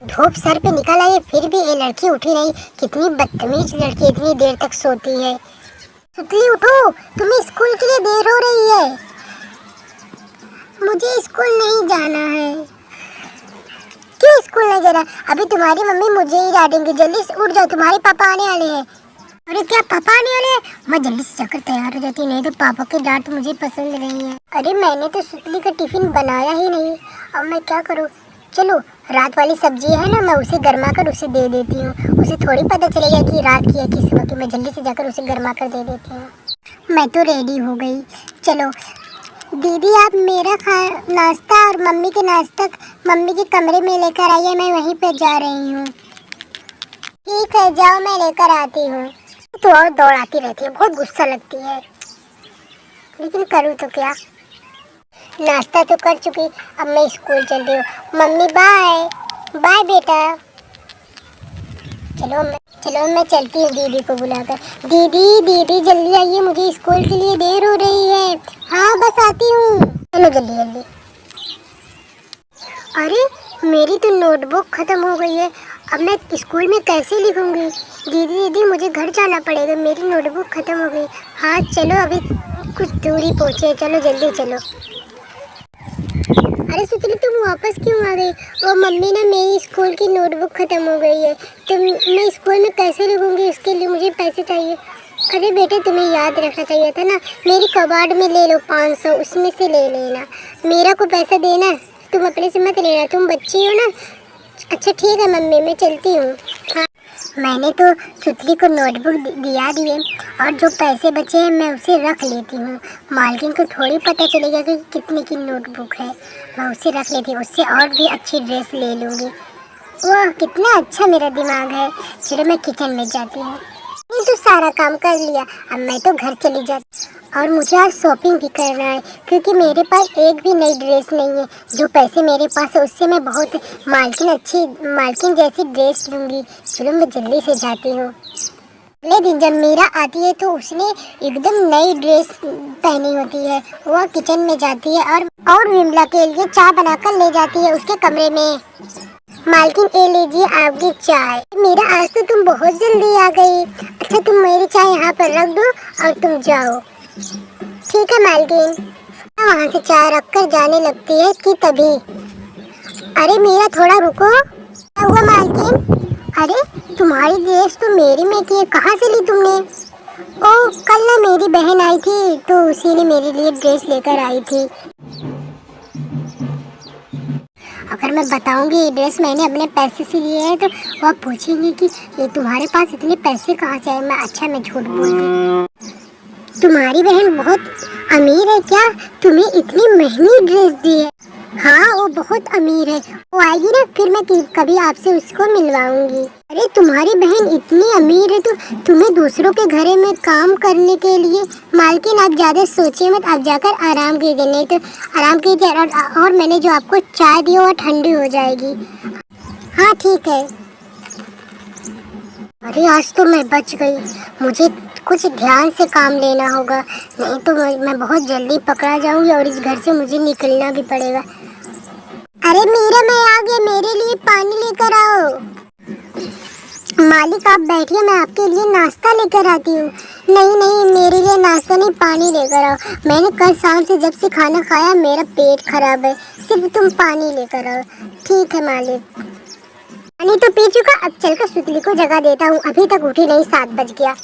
धूप सर पे निकल आई फिर भी ये लड़की उठी नहीं। कितनी बदतमीज लड़की इतनी देर तक सोती है। सुतली उठो, तुम्हें स्कूल के लिए देर हो रही है। मुझे स्कूल नहीं जाना है। क्यों स्कूल नहीं जाना? अभी तुम्हारी मम्मी मुझे ही डांटेंगी। जल्दी से उठ जाओ, तुम्हारे पापा आने वाले हैं। अरे क्या पापा आने वाले हैं? मैं जल्दी से जाकर तैयार हो जाती, नहीं तो पापा की डांट मुझे पसंद नहीं है। अरे मैंने तो सुतली का टिफिन बनाया ही नहीं, अब मैं क्या करूँ। चलो रात वाली सब्जी है ना, मैं उसे गर्मा कर उसे दे देती हूँ। उसे थोड़ी पता चलेगा कि रात की है कि सुबह की। मैं जल्दी से जाकर उसे गर्मा कर दे देती हूँ। मैं तो रेडी हो गई। चलो दीदी, आप मेरा नाश्ता और मम्मी के नाश्ता मम्मी के कमरे में लेकर आइए, मैं वहीं पे जा रही हूँ। ठीक है, जाओ, मैं लेकर आती हूँ। तो और दौड़ाती रहती है, बहुत गुस्सा लगती है, लेकिन करूँ तो क्या। नाश्ता तो कर चुकी, अब मैं स्कूल चल रही हूँ। मम्मी बाय बाय बेटा। चलो मैं चलती हूँ दीदी को बुलाकर। दीदी दीदी जल्दी आइए, मुझे स्कूल के लिए देर हो रही है। हाँ बस आती हूँ। चलो जल्दी जल्दी। अरे मेरी तो नोटबुक खत्म हो गई है, अब मैं स्कूल में कैसे लिखूंगी। दीदी दीदी मुझे घर जाना पड़ेगा, मेरी नोटबुक खत्म हो गई। हाँ चलो अभी कुछ दूरी पहुँचे, चलो जल्दी चलो। अरे सुतली तुम वापस क्यों आ गई? वो मम्मी ना मेरी स्कूल की नोटबुक ख़त्म हो गई है, तो मैं स्कूल में कैसे लिखूंगी, उसके लिए मुझे पैसे चाहिए। अरे बेटे तुम्हें याद रखना चाहिए था ना, मेरी कबाड़ में ले लो 500, उसमें से ले लेना। मेरा को पैसा देना, तुम अपने से मत लेना, तुम बच्ची हो ना। अच्छा ठीक है मम्मी, मैं चलती हूँ। हाँ मैंने तो सुतली को नोटबुक दिया दी है, और जो पैसे बचे हैं मैं उसे रख लेती हूँ। मालकिन को थोड़ी पता चलेगा कि कितने की नोटबुक है, मैं उसे रख लेती हूँ। उससे और भी अच्छी ड्रेस ले लूँगी। वाह कितना अच्छा मेरा दिमाग है। चलो मैं किचन में जाती हूँ। नहीं तो सारा काम कर लिया, अब मैं तो घर चली जाती। और मुझे आज शॉपिंग भी करना है, क्योंकि मेरे पास एक भी नई ड्रेस नहीं है। जो पैसे मेरे पास है उससे मैं बहुत मालकिन जैसी ड्रेस लूँगी। चलो मैं जल्दी से जाती हूँ। अगले दिन जब मीरा आती है तो उसने एकदम नई ड्रेस पहनी होती है। वह किचन में जाती है और विमला के लिए चाय बनाकर ले जाती है उसके कमरे में। मालकिन ये लीजिए आपकी चाय। मीरा आज तो तुम बहुत जल्दी आ गई। अच्छा तुम मेरी चाय यहाँ पर रख दो और तुम जाओ। ठीक है मालकिन। वहाँ से चाय रखकर जाने लगती है कि तभी अरे मीरा थोड़ा रुको। क्या हुआ मालकिन? अरे तुम्हारी ड्रेस तो मेरी में की है, कहाँ से ली तुमने? ओ कल ना मेरी बहन आई थी तो उसी ने मेरे लिए ड्रेस लेकर आई थी। अगर मैं बताऊंगी ये ड्रेस मैंने अपने पैसे से लिए है तो वह पूछेंगी कि ये तुम्हारे पास इतने पैसे कहाँ से आए। मैं झूठ बोलती। तुम्हारी बहन बहुत अमीर है क्या, तुम्हें इतनी महंगी ड्रेस दी है? हाँ वो बहुत अमीर है, वो आएगी ना फिर मैं कभी आपसे उसको मिलवाऊंगी। अरे तुम्हारी बहन इतनी अमीर है तो तुम्हें दूसरों के घरे में काम करने के लिए। मालकिन आप ज़्यादा सोचिए मत, आप जाकर आराम कीजिए, नहीं तो आराम कीजिए। और मैंने जो आपको चाय दी वो ठंडी हो जाएगी। हाँ ठीक है। अरे आज तो मैं बच गई, मुझे कुछ ध्यान से काम लेना होगा, नहीं तो मैं बहुत जल्दी पकड़ा जाऊंगी और इस घर से मुझे निकलना भी पड़ेगा। अरे मीरा मैं आ गया, मेरे लिए पानी लेकर आओ। मालिक आप बैठिए, मैं आपके लिए नाश्ता लेकर आती हूँ। नहीं नहीं मेरे लिए नाश्ता नहीं, पानी लेकर आओ। मैंने कल शाम से जब से खाना खाया मेरा पेट खराब है, सिर्फ तुम पानी लेकर आओ। ठीक है मालिक। पानी तो पी चुका, अब चलकर सुतली को जगा देता हूँ, अभी तक उठी नहीं, 7 बज गया,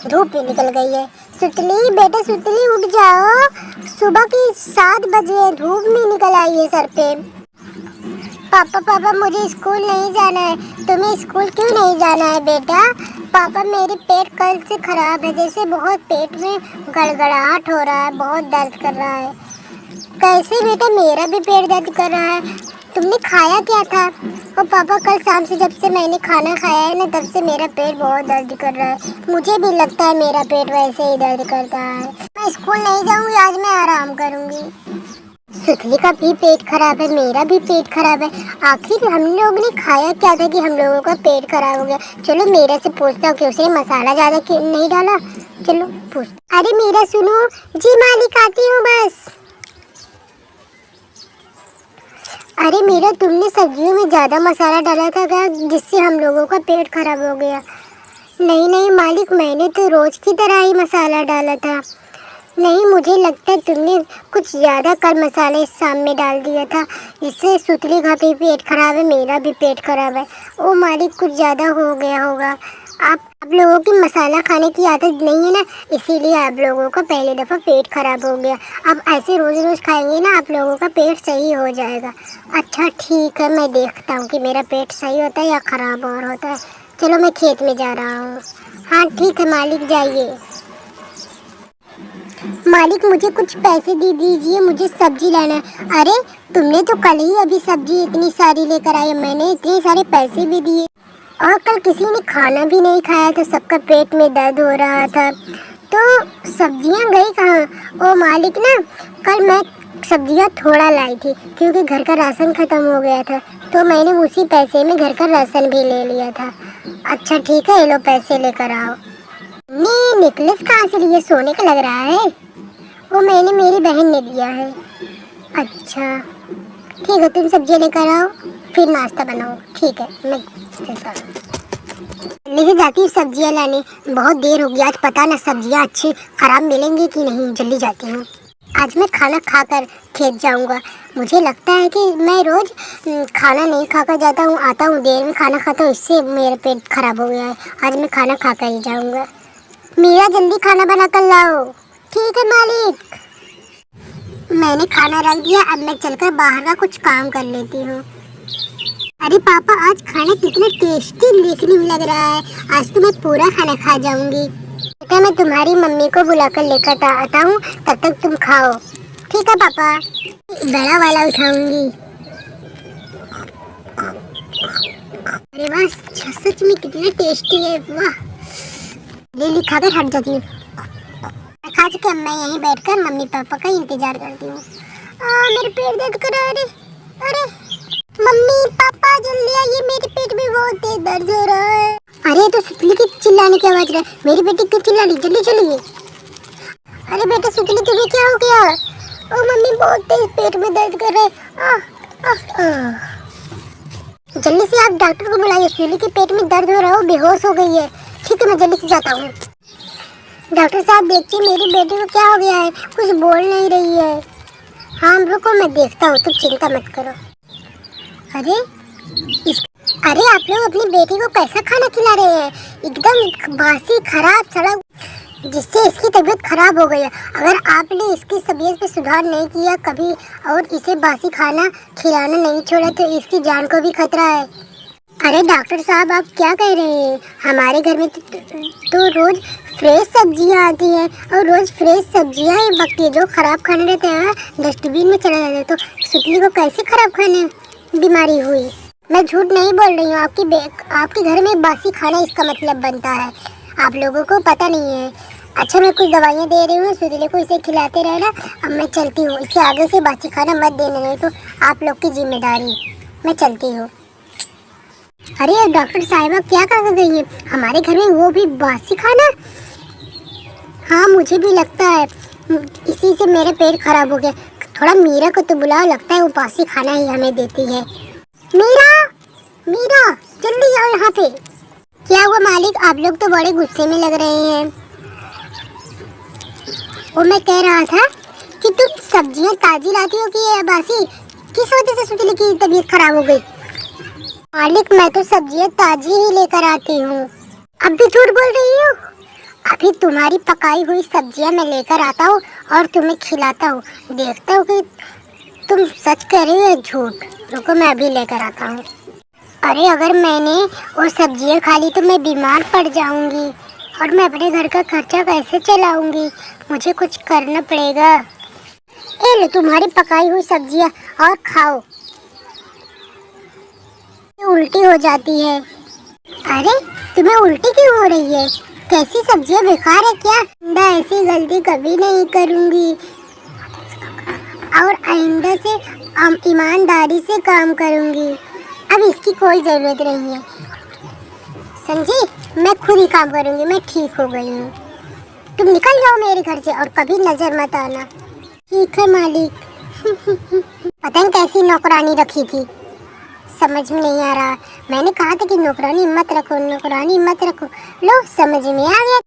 धूप भी निकल गई है। सुतली बेटा सुतली उठ जाओ, सुबह की 7 बजे, धूप भी निकल आई है सर पे। पापा मुझे स्कूल नहीं जाना है। तुम्हें स्कूल क्यों नहीं जाना है बेटा? पापा मेरी पेट कल से खराब है, जैसे बहुत पेट में गड़गड़ाहट हो रहा है, बहुत दर्द कर रहा है। कैसे बेटा, मेरा भी पेट दर्द कर रहा है। तुमने खाया क्या था? और पापा कल शाम से जब से मैंने खाना खाया है ना तब से मेरा पेट बहुत दर्द कर रहा है। मुझे भी लगता है मेरा पेट वैसे ही दर्द करता है। मैं स्कूल नहीं जाऊंगी, आज मैं आराम करूंगी। सुतली का भी पेट खराब है, मेरा भी पेट खराब है। आखिर हम लोग ने खाया क्या था कि हम लोगों का पेट खराब हो गया? चलो मेरा से पूछता हूँ कि उसने मसाला ज़्यादा नहीं डाला। चलो पूछ। अरे मेरा सुनो जी मालिक, आती हूँ बस। अरे मेरा, तुमने सब्जियों में ज़्यादा मसाला डाला था क्या, जिससे हम लोगों का पेट खराब हो गया? नहीं नहीं मालिक, मैंने तो रोज़ की तरह ही मसाला डाला था। नहीं, मुझे लगता है तुमने कुछ ज़्यादा कर मसाले इस शाम में डाल दिया था, जिससे सुतली का भी पेट खराब है, मेरा भी पेट खराब है। ओ मालिक, कुछ ज़्यादा हो गया होगा। आप लोगों की मसाला खाने की आदत नहीं है ना, इसीलिए आप लोगों का पहले दफ़ा पेट खराब हो गया। अब ऐसे रोज़ रोज़ खाएंगे ना, आप लोगों का पेट सही हो जाएगा। अच्छा ठीक है, मैं देखता हूँ कि मेरा पेट सही होता है या ख़राब और होता है। चलो मैं खेत में जा रहा हूँ। हाँ ठीक है मालिक, जाइए। मालिक मुझे कुछ पैसे दे दीजिए, मुझे सब्जी लाना है। अरे तुमने तो कल ही अभी सब्जी इतनी सारी लेकर आई, मैंने इतने सारे पैसे भी दिए, और कल किसी ने खाना भी नहीं खाया तो सबका पेट में दर्द हो रहा था, तो सब्जियां गई कहाँ? ओ मालिक ना, कल मैं सब्जियां थोड़ा लाई थी क्योंकि घर का राशन ख़त्म हो गया था, तो मैंने उसी पैसे में घर का राशन भी ले लिया था। अच्छा ठीक है, ये लो पैसे लेकर आओ। नहीं, नेकलेस कहाँ से लिए? सोने का लग रहा है। वो मैंने, मेरी बहन ने दिया है। अच्छा ठीक है, तुम सब्जी लेकर आओ, फिर नाश्ता बनाओ। ठीक है, मैं लेके जाती हूँ सब्जियाँ लाने, बहुत देर हो गई। आज पता ना सब्जियाँ अच्छी खराब मिलेंगी कि नहीं, जल्दी जाती हूँ। आज मैं खाना खाकर खेत जाऊँगा। मुझे लगता है कि मैं रोज़ खाना नहीं खाकर जाता हूँ, आता हूँ देर में खाना खाता हूँ, इससे मेरा पेट खराब हो गया है। आज मैं खाना खाकर ही जाऊँगा। मीरा जल्दी खाना बना कर लाओ। ठीक है मालिक। मैंने खाना रख दिया, अब मैं चलकर बाहर का कुछ काम कर लेती हूँ। अरे पापा, आज खाना कितना टेस्टी देखने में लग रहा है, आज तो मैं पूरा खाना खा जाऊंगी। बेटा मैं तुम्हारी मम्मी को बुलाकर लेकर आता हूँ, तब तक तुम खाओ। ठीक है पापा, बड़ा वाला उठाऊंगी। अरे वाह, सच में कितना टेस्टी है, वाह। ले खाकर हट जाती हूँ। खा चुके, अब मैं यहीं बैठकर मम्मी पापा का इंतजार करती हूँ। मेरे पेट दर्द कर रहा है। अरे मम्मी पापा जल्दी आइए, मेरे पेट में बहुत तेज दर्द हो रहा है। अरे तो सुतली की चिल्लाने की आवाज रहा है, मेरी बेटी क्यों चिल्ला रही? जल्दी चलिए। अरे बेटा सुतली, तुम्हें क्या हो गया? ओ मम्मी, बहुत तेज पेट में दर्द कर रहा है। जल्दी से आप डॉक्टर को बुलाइए, सुतली के पेट में दर्द हो रहा है, वो बेहोश हो गई है। ठीक है, मैं जल्दी से जाता हूँ। डॉक्टर साहब देखिए, मेरी बेटी को क्या हो गया है, कुछ बोल नहीं रही है। हाँ रुको, मैं देखता हूँ, तुम चिंता मत करो। अरे आप लोग अपनी बेटी को कैसा खाना खिला रहे हैं? एकदम बासी खराब सड़ा, जिससे इसकी तबीयत खराब हो गई है। अगर आपने इसकी तबीयत पे सुधार नहीं किया कभी और इसे बासी खाना खिलाना नहीं छोड़ा तो इसकी जान को भी खतरा है। अरे डॉक्टर साहब, आप क्या कह रहे हैं? हमारे घर में तो रोज फ्रेश सब्जियां आती हैं, और रोज फ्रेश सब्जियां ही बकती है, जो खराब खाने रहते हैं डस्टबिन में चले जाते हैं। तो सुतली को कैसे खराब खाने बीमारी हुई? मैं झूठ नहीं बोल रही हूँ, आपके घर में बासी खाना इसका मतलब बनता है, आप लोगों को पता नहीं है। अच्छा मैं कुछ दवाइयाँ दे रही हूँ, सुतली को इसे खिलाते रहना। अब मैं चलती हूँ, इससे आगे से बासी खाना मत देना, नहीं तो आप लोग की जिम्मेदारी। मैं चलती हूँ। अरे डॉक्टर साहिबा क्या कर गई है? हमारे घर में वो भी बासी खाना? हाँ मुझे भी लगता है, इसी से मेरा पेट खराब हो गया। थोड़ा मीरा को तो बुलाओ, लगता है वो बासी खाना ही हमें देती है। मीरा, मीरा जल्दी आओ यहाँ पे। क्या हुआ मालिक, आप लोग तो बड़े गुस्से में लग रहे हैं। वो मैं कह रहा था कि तुम सब्जियाँ ताजी लाती हो कि बासी? किस वजह से सुतली की तबीयत खराब हो गई? मालिक मैं तो सब्जियाँ ताजी ही लेकर आती हूँ। अब भी झूठ बोल रही हो? अभी तुम्हारी पकाई हुई सब्जियाँ मैं लेकर आता हूँ और तुम्हें खिलाता हूँ, देखता हूँ कि तुम सच कह रही हो या झूठ। रुको मैं अभी लेकर आता हूँ। अरे अगर मैंने वो सब्जियाँ खा ली तो मैं बीमार पड़ जाऊँगी, और मैं अपने घर का खर्चा कैसे चलाऊँगी? मुझे कुछ करना पड़ेगा। ए लो तुम्हारी पकाई हुई सब्जियाँ, और खाओ। उल्टी हो जाती है। अरे तुम्हें उल्टी क्यों हो रही है? कैसी सब्जियां बेकार है क्या? आइंदा ऐसी गलती कभी नहीं करूंगी, और आइंदा से ईमानदारी से काम करूंगी। अब इसकी कोई ज़रूरत नहीं है, समझी? मैं खुद ही काम करूंगी, मैं ठीक हो गई हूँ। तुम निकल जाओ मेरे घर से और कभी नज़र मत आना। ठीक है मालिक। पता नहीं कैसी नौकरानी रखी थी, समझ में नहीं आ रहा। मैंने कहा था कि नौकरानी मत रखो, नौकरानी मत रखो। लो समझ में आ गया।